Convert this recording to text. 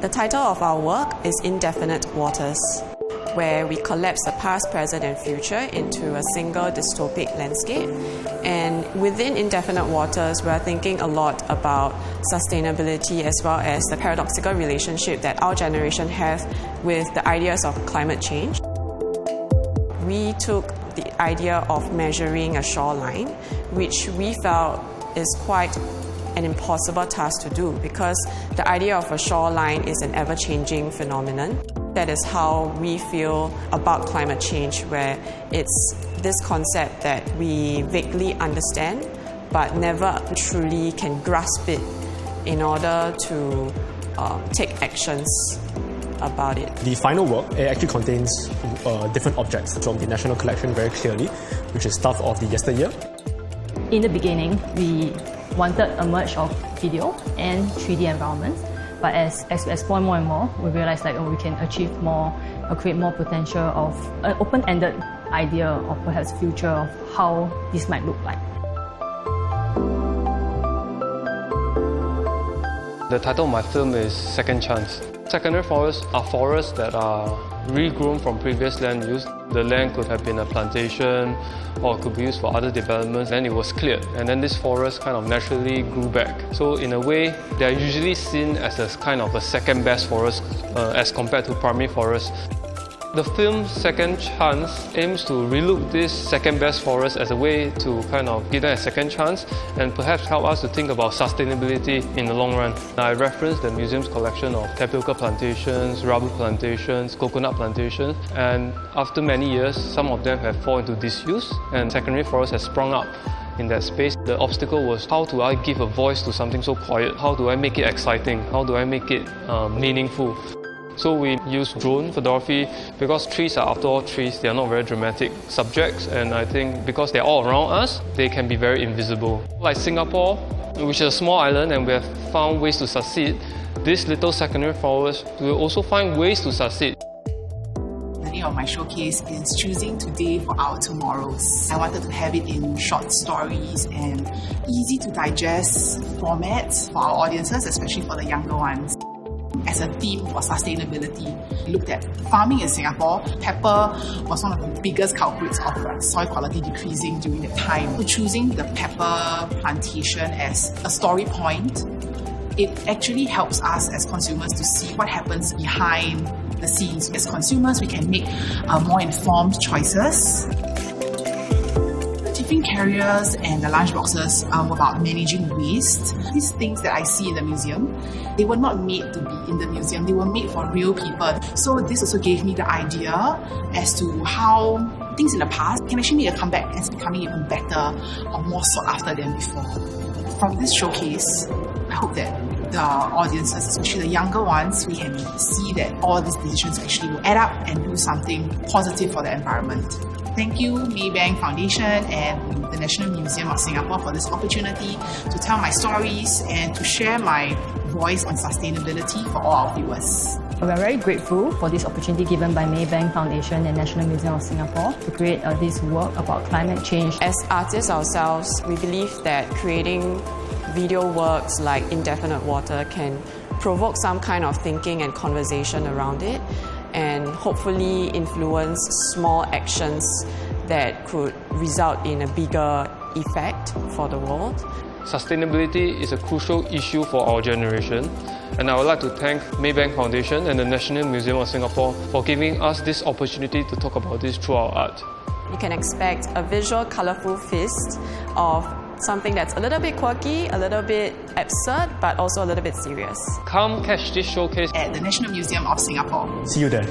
The title of our work is Indefinite Waters, where we collapse the past, present and future into a single dystopic landscape. And within Indefinite Waters, we're thinking a lot about sustainability as well as the paradoxical relationship that our generation has with the ideas of climate change. We took the idea of measuring a shoreline, which we felt is quite an impossible task to do because the idea of a shoreline is an ever-changing phenomenon. That is how we feel about climate change, where it's this concept that we vaguely understand but never truly can grasp it in order to take actions about it. The final work actually contains different objects from the national collection very clearly, which is stuff of the yesteryear. In the beginning, we wanted a merge of video and 3D environments. But as we explore more and more, we realized that we can achieve more or create more potential of an open-ended idea of perhaps future of how this might look like. The title of my film is Second Chance. Secondary forests are forests that are regrown from previous land use. The land could have been a plantation or could be used for other developments, and it was cleared. And then this forest kind of naturally grew back. So in a way, they are usually seen as a kind of a second best forest as compared to primary forests. The film Second Chance aims to relook this second best forest as a way to kind of give them a second chance and perhaps help us to think about sustainability in the long run. I referenced the museum's collection of tapioca plantations, rubber plantations, coconut plantations, and after many years, some of them have fallen into disuse and secondary forest has sprung up in that space. The obstacle was, how do I give a voice to something so quiet? How do I make it exciting? How do I make it meaningful? So we use drone photography because trees are, after all, trees. They are not very dramatic subjects, and I think because they're all around us, they can be very invisible. Like Singapore, which is a small island and we have found ways to succeed, this little secondary forest will also find ways to succeed. The name of my showcase is Choosing Today for Our Tomorrows. I wanted to have it in short stories and easy to digest formats for our audiences, especially for the younger ones. As a theme for sustainability, we looked at farming in Singapore. Pepper was one of the biggest culprits of soil quality decreasing during that time. So choosing the pepper plantation as a story point, it actually helps us as consumers to see what happens behind the scenes. As consumers, we can make more informed choices. Tiffin carriers and the lunchboxes were about managing waste. These things that I see in the museum, they were not made to be in the museum, they were made for real people. So this also gave me the idea as to how things in the past can actually make a comeback and it's becoming even better or more sought after than before. From this showcase, I hope that the audiences, especially the younger ones, we can see that all these decisions actually will add up and do something positive for the environment. Thank you, Maybank Foundation and the National Museum of Singapore for this opportunity to tell my stories and to share my voice on sustainability for all our viewers. We're very grateful for this opportunity given by Maybank Foundation and National Museum of Singapore to create this work about climate change. As artists ourselves, we believe that creating video works like Indefinite Water can provoke some kind of thinking and conversation around it, and hopefully influence small actions that could result in a bigger effect for the world. Sustainability is a crucial issue for our generation, and I would like to thank Maybank Foundation and the National Museum of Singapore for giving us this opportunity to talk about this through our art. You can expect a visual, colourful feast of something that's a little bit quirky, a little bit absurd, but also a little bit serious. Come catch this showcase at the National Museum of Singapore. See you there.